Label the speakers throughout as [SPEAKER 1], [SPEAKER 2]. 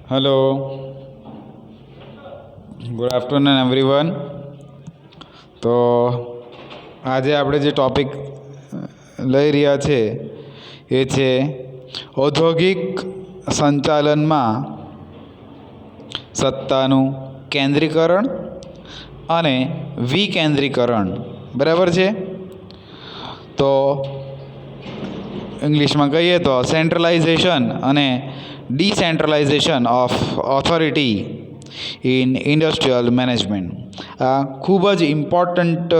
[SPEAKER 1] Hello, good afternoon everyone. तो आज આપણે જે ટોપિક લઈ રહ્યા છે એ છે ઔદ્યોગિક સંચાલનમાં સત્તાનું કેન્દ્રીકરણ અને વિકેન્દ્રીકરણ। બરાબર છે। તો ઇંગ્લિશમાં કહીએ તો સેન્ટ્રલાઇઝેશન અને decentralisation of authority in industrial management. આ ખૂબ જ ઇમ્પોર્ટન્ટ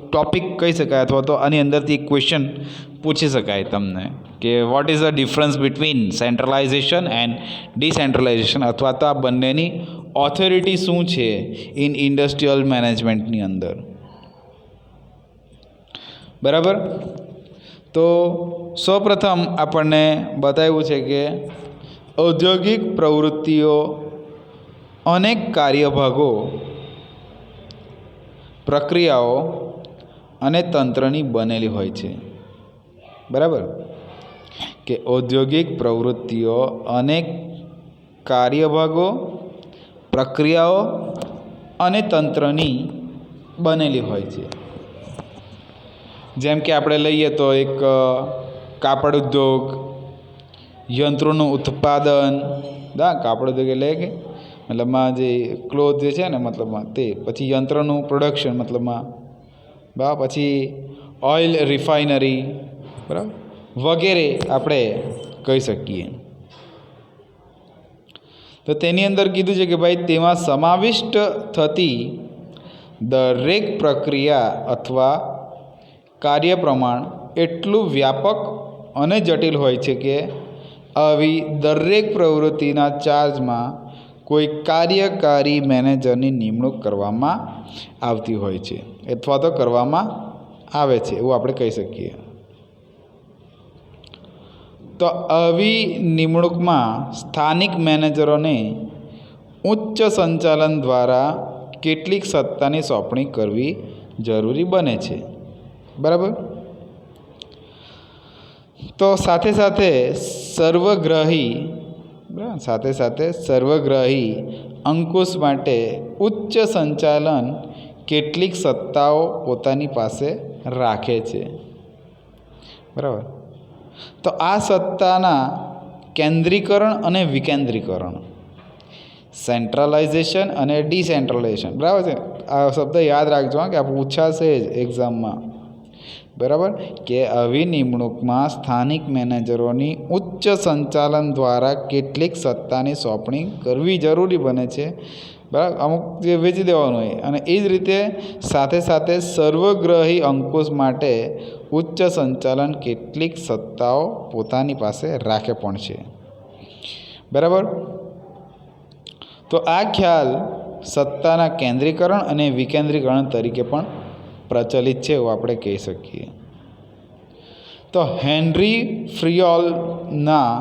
[SPEAKER 1] ટોપિક કહી શકાય, અથવા તો આની અંદરથી એક ક્વેશ્ચન પૂછી શકાય તમને કે what is the difference between centralisation and decentralisation, અથવા તો આ બંનેની ઓથોરિટી શું છે ઇન ઇન્ડસ્ટ્રીયલ મેનેજમેન્ટની અંદર। બરાબર। તો સૌપ્રથમ આપણને બતાવ્યું છે કે ઔદ્યોગિક પ્રવૃત્તિઓ અનેક કાર્યભાગો, પ્રક્રિયાઓ અને તંત્રની બનેલી હોય છે। બરાબર, કે ઔદ્યોગિક પ્રવૃત્તિઓ અનેક કાર્યભાગો, પ્રક્રિયાઓ અને તંત્રની બનેલી હોય છે। જેમ કે આપણે લઈએ તો એક કાપડ ઉદ્યોગ, યંત્રોનું ઉત્પાદન, કાપડ ઉદ્યોગ એટલે કે મતલબમાં જે ક્લોથ જે છે ને મતલબમાં તે, પછી યંત્રનું પ્રોડક્શન મતલબમાં પછી ઓઇલ રિફાઇનરી, બરાબર, વગેરે આપણે કહી શકીએ। તો તેની અંદર કીધું છે કે ભાઈ તેમાં સમાવિષ્ટ થતી દરેક પ્રક્રિયા અથવા કાર્ય પ્રમાણ એટલું વ્યાપક અને જટિલ હોય છે કે આવી દરેક પ્રવૃત્તિના ચાર્જમાં કોઈ કાર્યકારી મેનેજરની નિમણૂક કરવામાં આવતી હોય છે, અથવા તો કરવામાં આવે છે એવું આપણે કહી શકીએ। તો આવી નિમણૂકમાં સ્થાનિક મેનેજરોને ઉચ્ચ સંચાલન દ્વારા કેટલીક સત્તાની સોંપણી કરવી જરૂરી બને છે। બરાબર। તો સાથે સાથે સર્વગ્રાહી અંકુશ માટે ઉચ્ચ સંચાલન કેટલીક સત્તાઓ પોતાની પાસે રાખે છે। બરાબર। તો આ સત્તાના કેન્દ્રીકરણ અને વિકેન્દ્રીકરણ, સેન્ટ્રલાઇઝેશન અને ડિસેન્ટ્રલાઇઝેશન, બરાબર છે। આ શબ્દ યાદ રાખજો કે આ પૂછાશે જ એક્ઝામમાં। બરાબર, કે આવી નિમણૂકમાં સ્થાનિક મેનેજરોની ઉચ્ચ સંચાલન દ્વારા કેટલીક સત્તાની સોંપણી કરવી જરૂરી બને છે। બરાબર, અમુક જે વેચી દેવાનું હોય, અને એ જ રીતે સાથે સાથે સર્વગ્રાહી અંકુશ માટે ઉચ્ચ સંચાલન કેટલીક સત્તાઓ પોતાની પાસે રાખે પણ છે। બરાબર। તો આ ખ્યાલ સત્તાના કેન્દ્રીકરણ અને વિકેન્દ્રીકરણ તરીકે પણ પ્રચલિત છે એવું આપણે કહી શકીએ। તો હેનરી ફ્રીયોલના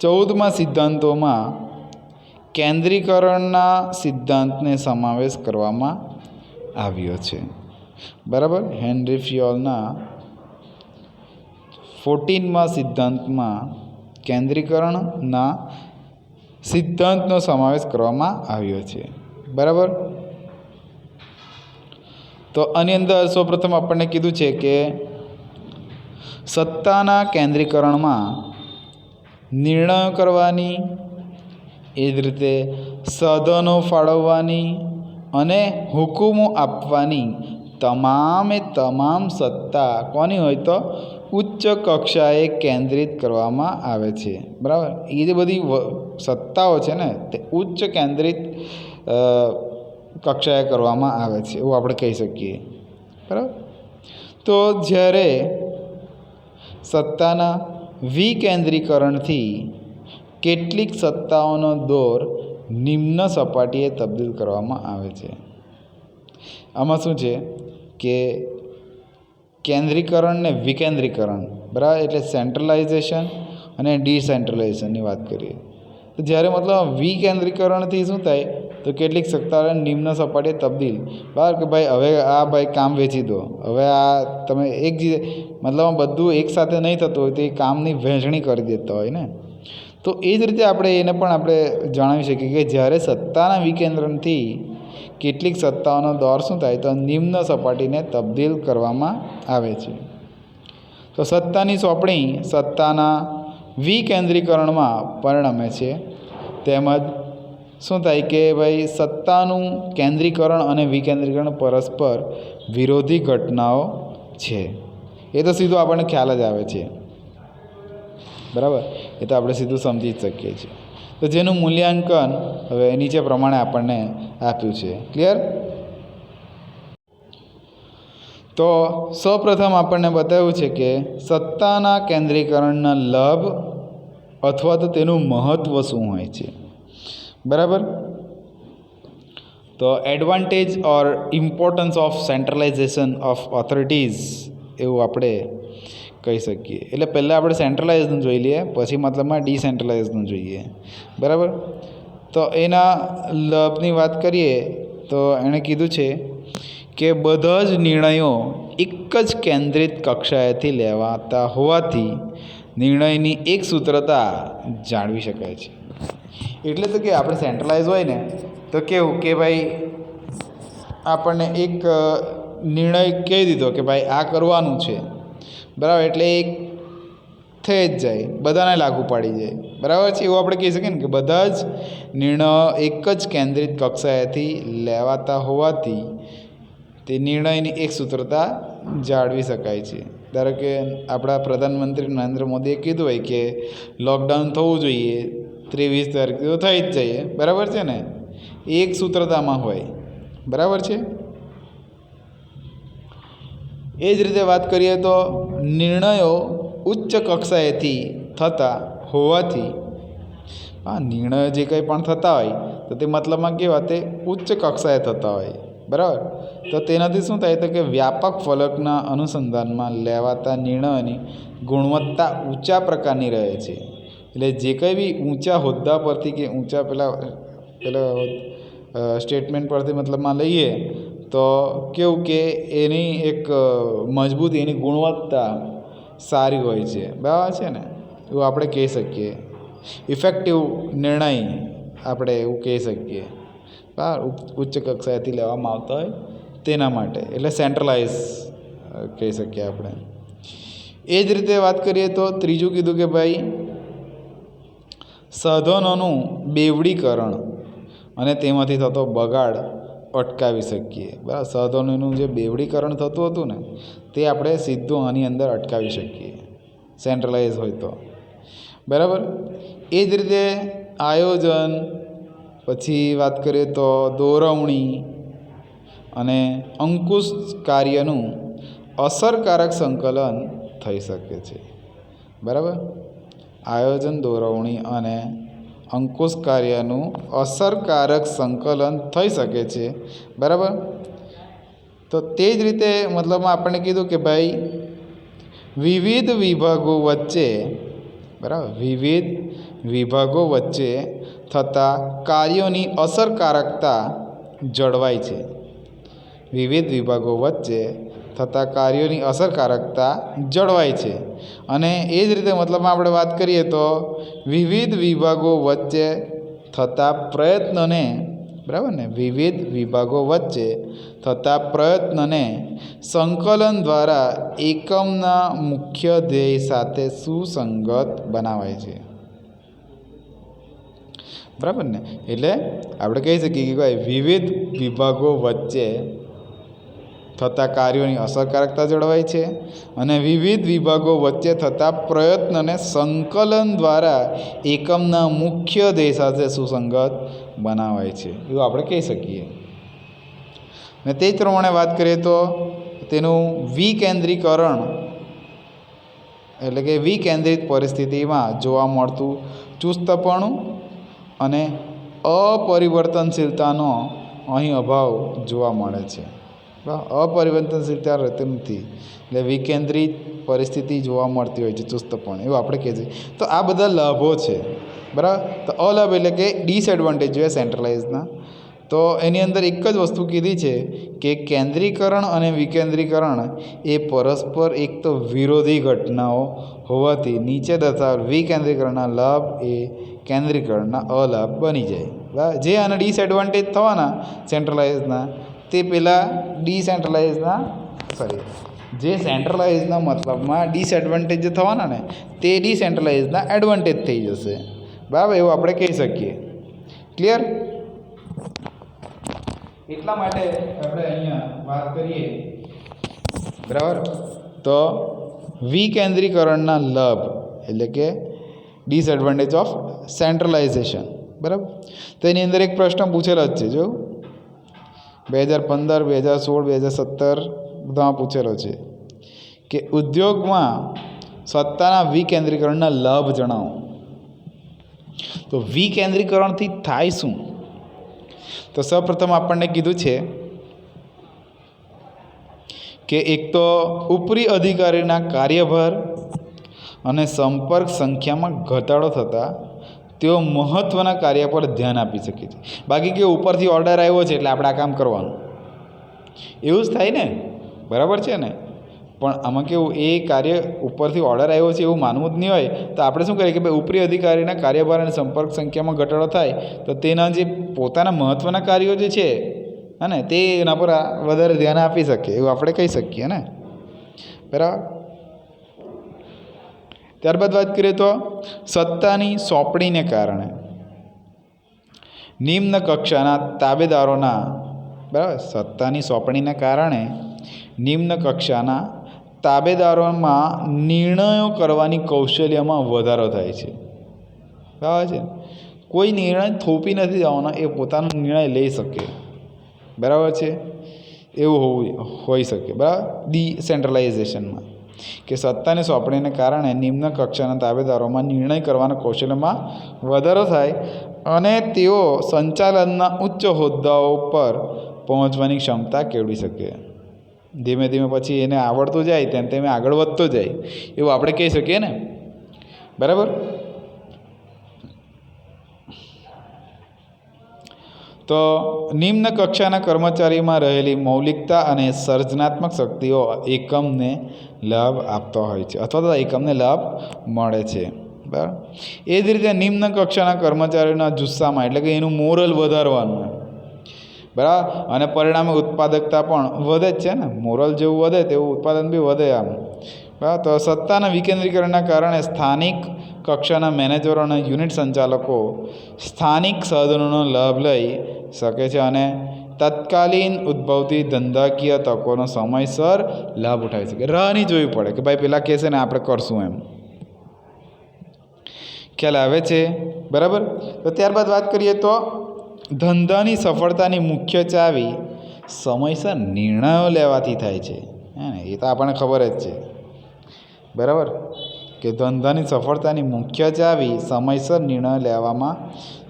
[SPEAKER 1] 14મા સિદ્ધાંતોમાં કેન્દ્રીકરણના સિદ્ધાંતને સમાવેશ કરવામાં આવ્યો છે। બરાબર, હેનરી ફ્રીયોલના 14મા સિદ્ધાંતમાં કેન્દ્રીકરણના સિદ્ધાંતનો સમાવેશ કરવામાં આવ્યો છે। બરાબર। તો આની અંદર સૌપ્રથમ આપણને કીધું છે કે સત્તાના કેન્દ્રીકરણમાં નિર્ણયો કરવાની, એ જ રીતે સાધનો ફાળવવાની અને હુકુમો આપવાની તમામે તમામ સત્તા કોની હોય તો ઉચ્ચ કક્ષાએ કેન્દ્રિત કરવામાં આવે છે। બરાબર, એ જે બધી સત્તાઓ છે ને તે ઉચ્ચ કેન્દ્રિત કક્ષાએ કરવામાં આવે છે એવું આપણે કહી શકીએ। બરાબર। તો જ્યારે સત્તાના વિકેન્દ્રીકરણથી કેટલીક સત્તાઓનો દોર નિમ્ન સપાટીએ તબદીલ કરવામાં આવે છે। આમાં શું છે કે કેન્દ્રીકરણ ને વિકેન્દ્રીકરણ, બરાબર, એટલે સેન્ટ્રલાઇઝેશન અને ડિસેન્ટ્રલાઇઝેશનની વાત કરીએ તો જ્યારે મતલબ વિકેન્દ્રીકરણથી શું થાય તો કેટલીક સત્તાઓને નિમ્ન સપાટીએ તબદીલ, બરાબર, કે ભાઈ હવે આ ભાઈ કામ વેચી દો, હવે આ તમે એક મતલબ બધું એકસાથે નહીં થતું હોય તો એ કામની વહેંચણી કરી દેતા હોય ને, તો એ જ રીતે આપણે એને પણ આપણે જણાવી શકીએ કે જ્યારે સત્તાના વિકેન્દ્રણથી કેટલીક સત્તાઓનો દોર શું થાય તો નિમ્ન સપાટીને તબદીલ કરવામાં આવે છે. તો સત્તાની સોંપણી સત્તાના વિકેન્દ્રીકરણમાં પરિણમે છે. તેમજ શું થાય કે ભાઈ સત્તાનું કેન્દ્રીકરણ અને વિકેન્દ્રીકરણ પરસ્પર વિરોધી ઘટનાઓ છે. એ તો સીધું આપણને ખ્યાલ જ આવે છે, બરાબર. એ તો આપણે સીધું સમજી જ શકીએ છીએ. તો જેનું મૂલ્યાંકન હવે નીચે પ્રમાણે આપણને આપ્યું છે. ક્લિયર? તો સૌપ્રથમ આપણને બતાવ્યું છે કે સત્તાના કેન્દ્રીકરણના લાભ અથવા તો તેનું મહત્ત્વ શું હોય છે, બરાબર. તો advantage or importance of centralisation of authorities એવું આપણે કહી શકીએ. એટલે પહેલાં આપણે સેન્ટ્રલાઇઝનું જોઈ લઈએ, પછી મતલબમાં ડિસેન્ટ્રલાઇઝનું જોઈએ, બરાબર. તો એના લાભની વાત કરીએ તો એણે કીધું છે કે બધા જ નિર્ણયો એક જ કેન્દ્રિત કક્ષાએથી લેવાતા હોવાથી નિર્ણયની એક સૂત્રતા જાળવી શકાય છે. એટલે તો કે આપણે સેન્ટ્રલાઇઝ હોય ને તો કેવું કે ભાઈ આપણને એક નિર્ણય કહી દીધો કે ભાઈ આ કરવાનું છે, બરાબર. એટલે એક થઈ જ જાય, બધાને લાગુ પાડી જાય, બરાબર છે. એવું આપણે કહી શકીએ ને કે બધા જ નિર્ણયો એક જ કેન્દ્રિત કક્ષાએથી લેવાતા હોવાથી તે નિર્ણયની એક સૂત્રતા જાળવી શકાય છે. ધારો કે આપણા પ્રધાનમંત્રી નરેન્દ્ર મોદીએ કીધું હોય કે લોકડાઉન થવું જોઈએ 23 તારીખથી, તો થઈ જ જઈએ, બરાબર છે ને. એક સૂત્રતામાં હોય, બરાબર છે. એ જ રીતે વાત કરીએ તો નિર્ણયો ઉચ્ચ કક્ષાએથી થતા હોવાથી, નિર્ણયો જે કંઈ પણ થતા હોય તો તે મતલબમાં કેવા તે ઉચ્ચ કક્ષાએ થતા હોય, બરાબર. તો તેનાથી શું થાય તો કે વ્યાપક ફલકના અનુસંધાનમાં લેવાતા નિર્ણયોની ગુણવત્તા ઊંચા પ્રકારની રહે છે. એટલે જે કંઈ બી ઊંચા હોદ્દા પરથી કે ઊંચા પેલા સ્ટેટમેન્ટ પરથી મતલબમાં લઈએ તો કેવું કે એની એક મજબૂતી, એની ગુણવત્તા સારી હોય છે, બરાબર છે ને. એવું આપણે કહી શકીએ. ઇફેક્ટિવ નિર્ણય આપણે એવું કહી શકીએ, બરાબર. ઉચ્ચ કક્ષાએથી લેવામાં આવતા હોય તેના માટે, એટલે સેન્ટ્રલાઇઝ કહી શકીએ આપણે. એ જ રીતે વાત કરીએ તો ત્રીજું કીધું કે ભાઈ સાધનોનું બેવડીકરણ અને તેમાંથી થતો બગાડ અટકાવી શકીએ, બરાબર. સાધનોનું જે બેવડીકરણ થતું હતું ને તે આપણે સીધું આની અંદર અટકાવી શકીએ સેન્ટ્રલાઇઝ હોય તો, બરાબર. એ જ રીતે આયોજન, પછી વાત કરીએ તો દોરવણી અને અંકુશ કાર્યનું અસરકારક સંકલન થઈ શકે છે, બરાબર. આયોજન, દોરવણી અને અંકુશ કાર્યનું અસરકારક સંકલન થઈ શકે છે, બરાબર. તો તે જ રીતે મતલબમાં આપણને કીધું કે ભાઈ વિવિધ વિભાગો વચ્ચે, બરાબર, વિવિધ વિભાગો વચ્ચે થતા કાર્યોની અસરકારકતા જળવાય છે. વિવિધ વિભાગો વચ્ચે થતા કાર્યોની અસરકારકતા જળવાય છે. અને એ જ રીતે મતલબમાં આપણે વાત કરીએ તો વિવિધ વિભાગો વચ્ચે થતા પ્રયત્નોને, બરાબર ને, વિવિધ વિભાગો વચ્ચે થતા પ્રયત્નને સંકલન દ્વારા એકમના મુખ્ય ધ્યેય સાથે સુસંગત બનાવાય છે, બરાબર ને. એટલે આપણે કહી શકીએ કે ભાઈ વિવિધ વિભાગો વચ્ચે થતા કાર્યોની અસરકારકતા જળવાય છે અને વિવિધ વિભાગો વચ્ચે થતા પ્રયત્નને સંકલન દ્વારા એકમના મુખ્ય ધ્યેય સાથે સુસંગત બનાવાય છે, એવું આપણે કહી શકીએ. ને તે જ પ્રમાણે વાત કરીએ તો તેનું વિકેન્દ્રીકરણ, એટલે કે વિકેન્દ્રિત પરિસ્થિતિમાં જોવા મળતું ચુસ્તપણું અને અપરિવર્તનશીલતાનો અહીં અભાવ જોવા મળે છે. અપરિવર્તનશીલતા રહેતી નથી, એટલે વિકેન્દ્રિત પરિસ્થિતિ જોવા મળતી હોય છે, ચુસ્તપણ, એવું આપણે કહે છે. તો આ બધા લાભો છે, બરાબર. તો અલાભ એટલે કે ડિસએડવાન્ટેજ જોઈએ સેન્ટ્રલાઇઝના. તો એની અંદર એક જ વસ્તુ કીધી છે કે કેન્દ્રીકરણ અને વિકેન્દ્રીકરણ એ પરસ્પર એક તો વિરોધી ઘટનાઓ હોવાથી નીચે દર્શાવેલ વિકેન્દ્રીકરણના લાભ એ કેન્દ્રીકરણના અલાભ બની જાય. બરાબર. જે આના ડિસએડવાન્ટેજ થવાના સેન્ટ્રલાઇઝના તે પેલા ડિસેન્ટ્રલાઇઝના જે સેન્ટ્રલાઇઝના મતલબમાં ડિસએડવાન્ટેજ જે થવાના ને તે ડિસેન્ટ્રલાઇઝના એડવાન્ટેજ થઈ જશે. બરાબર, એવું આપણે કહી શકીએ. ક્લિયર? એટલા માટે આપણે અહીંયા વાત કરીએ, બરાબર, તો વિકેન્દ્રીકરણના લાભ એટલે કે ડિસએડવાન્ટેજ ઓફ સેન્ટ્રલાઇઝેશન. બરાબર. તો એની અંદર એક પ્રશ્ન પૂછેલો જ છે, જો 2015, 2016, 2017 બધામાં પૂછેલો છે કે ઉદ્યોગમાં સત્તાના વિકેન્દ્રીકરણના લાભ જણાવો. તો વિકેન્દ્રીકરણથી થાય શું? તો સૌપ્રથમ આપણને કીધું છે કે એક તો ઉપરી અધિકારીના કાર્યભાર અને સંપર્ક સંખ્યામાં ઘટાડો થતાં તેઓ મહત્ત્વના કાર્ય પર ધ્યાન આપી શકે છે. બાકી કે ઉપરથી ઓર્ડર આવ્યો છે એટલે આપણે આ કામ કરવાનું, એવું જ થાય ને, બરાબર છે ને? પણ આમાં કેવું, એ કાર્ય ઉપરથી ઓર્ડર આવ્યો છે એવું માનવું જ નહીં હોય તો આપણે શું કરીએ કે ભાઈ ઉપરી અધિકારીના કાર્યભાર અને સંપર્ક સંખ્યામાં ઘટાડો થાય તો તેના જે પોતાના મહત્ત્વના કાર્યો જે છે ને તે એના પર વધારે ધ્યાન આપી શકીએ, એવું આપણે કહી શકીએ ને. બરાબર. ત્યારબાદ વાત કરીએ તો સત્તાની સોંપણીને કારણે નિમ્ન કક્ષાના તાબેદારોના, બરાબર, સત્તાની સોંપણીને કારણે નિમ્ન કક્ષાના તાબેદારોમાં નિર્ણયો કરવાની કૌશલ્યમાં વધારો થાય છે. બરાબર છે. કોઈ નિર્ણય થોપી નથી જવાનો, એ પોતાનો નિર્ણય લઈ શકે. બરાબર છે, એવું હોઈ શકે. બરાબર. ડિસેન્ટ્રલાઇઝેશનમાં કે સત્તાની સોંપણીને કારણે નિમ્ન કક્ષાના તાબેદારોમાં નિર્ણય કરવાના કૌશલ્યમાં વધારો થાય અને તેઓ સંચાલનના ઉચ્ચ હોદ્દાઓ પર પહોંચવાની ક્ષમતા કેળવી શકે. ધીમે ધીમે પછી એને આવડતું જાય તેમ તેમ આગળ વધતો જાય, એવું આપણે કહી શકીએ ને. બરાબર. તો નિમ્ન કક્ષાના કર્મચારીમાં રહેલી મૌલિકતા અને સર્જનાત્મક શક્તિઓ એકમને લાભ આપતા હોય છે અથવા તો એકમને લાભ મળે છે. બરાબર. એ જ રીતે નિમ્ન કક્ષાના કર્મચારીઓના જુસ્સામાં એટલે કે એનું મોરલ વધારવાનું, બરાબર, અને પરિણામે ઉત્પાદકતા પણ વધે જ છે ને. મોરલ જેવું વધે તેવું ઉત્પાદન બી વધે આમ. બરાબર. તો સત્તાના વિકેન્દ્રીકરણના કારણે સ્થાનિક કક્ષાના મેનેજરો અને યુનિટ સંચાલકો સ્થાનિક સાધનોનો લાભ લઈ શકે છે અને તત્કાલીન ઉદ્ભવતી ધંધાકીય તકોનો સમયસર લાભ ઉઠાવી શકે. રાહ નહીં જોવી પડે કે ભાઈ પેલા કહેશે ને આપણે કરશું એમ. ખ્યાલ આવે છે? બરાબર. તો ત્યારબાદ વાત કરીએ તો ધંધાની સફળતાની મુખ્ય ચાવી સમયસર નિર્ણયો લેવાથી થાય છે. એ તો આપણને ખબર જ છે. બરાબર, કે ધંધાની સફળતાની મુખ્ય ચાવી સમયસર નિર્ણય લેવામાં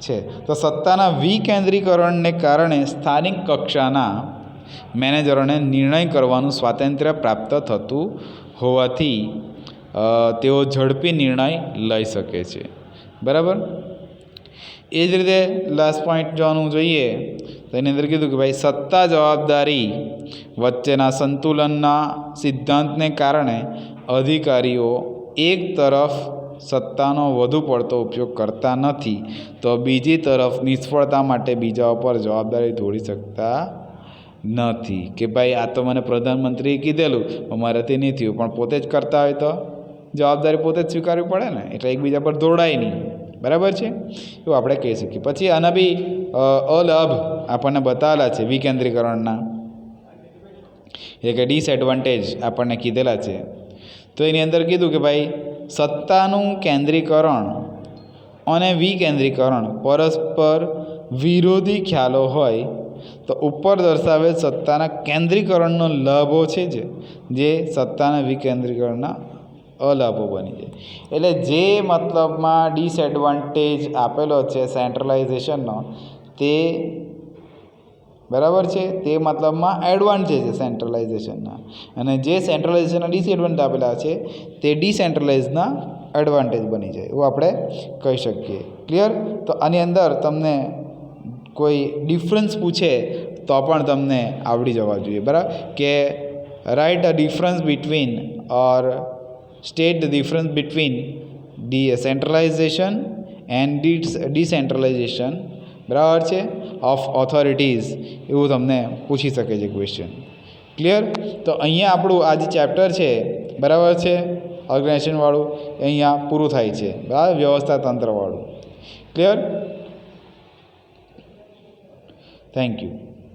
[SPEAKER 1] છે. તો સત્તાના વિકેન્દ્રીકરણને કારણે સ્થાનિક કક્ષાના મેનેજરોને નિર્ણય કરવાનું સ્વાતંત્ર્ય પ્રાપ્ત થતું હોવાથી તેઓ ઝડપી નિર્ણય લઈ શકે છે. બરાબર. એ જ રીતે લાસ્ટ પોઈન્ટ જોવાનું જોઈએ તો એની અંદર કીધું કે ભાઈ સત્તા જવાબદારી વચ્ચેના સંતુલનના સિદ્ધાંતને કારણે અધિકારીઓ એક તરફ સત્તાનો વધુ પડતો ઉપયોગ કરતા નથી તો બીજી તરફ નિષ્ફળતા માટે બીજા ઉપર જવાબદારી ઢોળી શકતા નથી. કે ભાઈ આ તો મને પ્રધાનમંત્રીએ કીધેલું અમારાથી નહીં થયું, પણ પોતે જ કરતા હોય તો જવાબદારી પોતે જ સ્વીકારવી પડે ને, એટલે એકબીજા પર દોડાય નહીં. બરાબર છે, એવું આપણે કહી શકીએ. પછી આના બી અલાભ આપણને બતાવેલા છે વિકેન્દ્રીકરણના, એટલે કે ડિસએડવાન્ટેજ આપણને કીધેલા છે. તો એની અંદર કીધું કે ભાઈ સત્તાનું કેન્દ્રીકરણ અને વિકેન્દ્રીકરણ પરસ્પર વિરોધી ખ્યાલો હોય તો ઉપર દર્શાવેલ સત્તાના કેન્દ્રીકરણનો લાભો છે જે સત્તાના વિકેન્દ્રીકરણના અલાભો બની જાય. એટલે જે મતલબમાં ડિસએડવાન્ટેજ આપેલો છે સેન્ટ્રલાઇઝેશનનો તે, બરાબર છે, તે મતલબમાં એડવાન્ટેજ છે સેન્ટ્રલાઇઝેશનના, અને જે સેન્ટ્રલાઇઝેશનના ડિસએડવાન્ટેજ આપેલા છે તે ડિસેન્ટ્રલાઇઝના એડવાન્ટેજ બની જાય, એવું આપણે કહી શકીએ. ક્લિયર? તો આની અંદર તમને કોઈ ડિફરન્સ પૂછે તો પણ તમને આવડી જવા જોઈએ, બરાબર. કે write a difference between or state the difference between centralisation and decentralisation, બરાબર છે, ઓફ ઓથોરિટીઝ, એવું તમને પૂછી શકે છે ક્વેશ્ચન. ક્લિયર? તો અહીંયા આપણું આ જે ચેપ્ટર છે, બરાબર છે, ઓર્ગેનાઇઝેશનવાળું, એ અહીંયા પૂરું થાય છે, બરાબર, વ્યવસ્થા તંત્રવાળું. ક્લિયર? Thank you.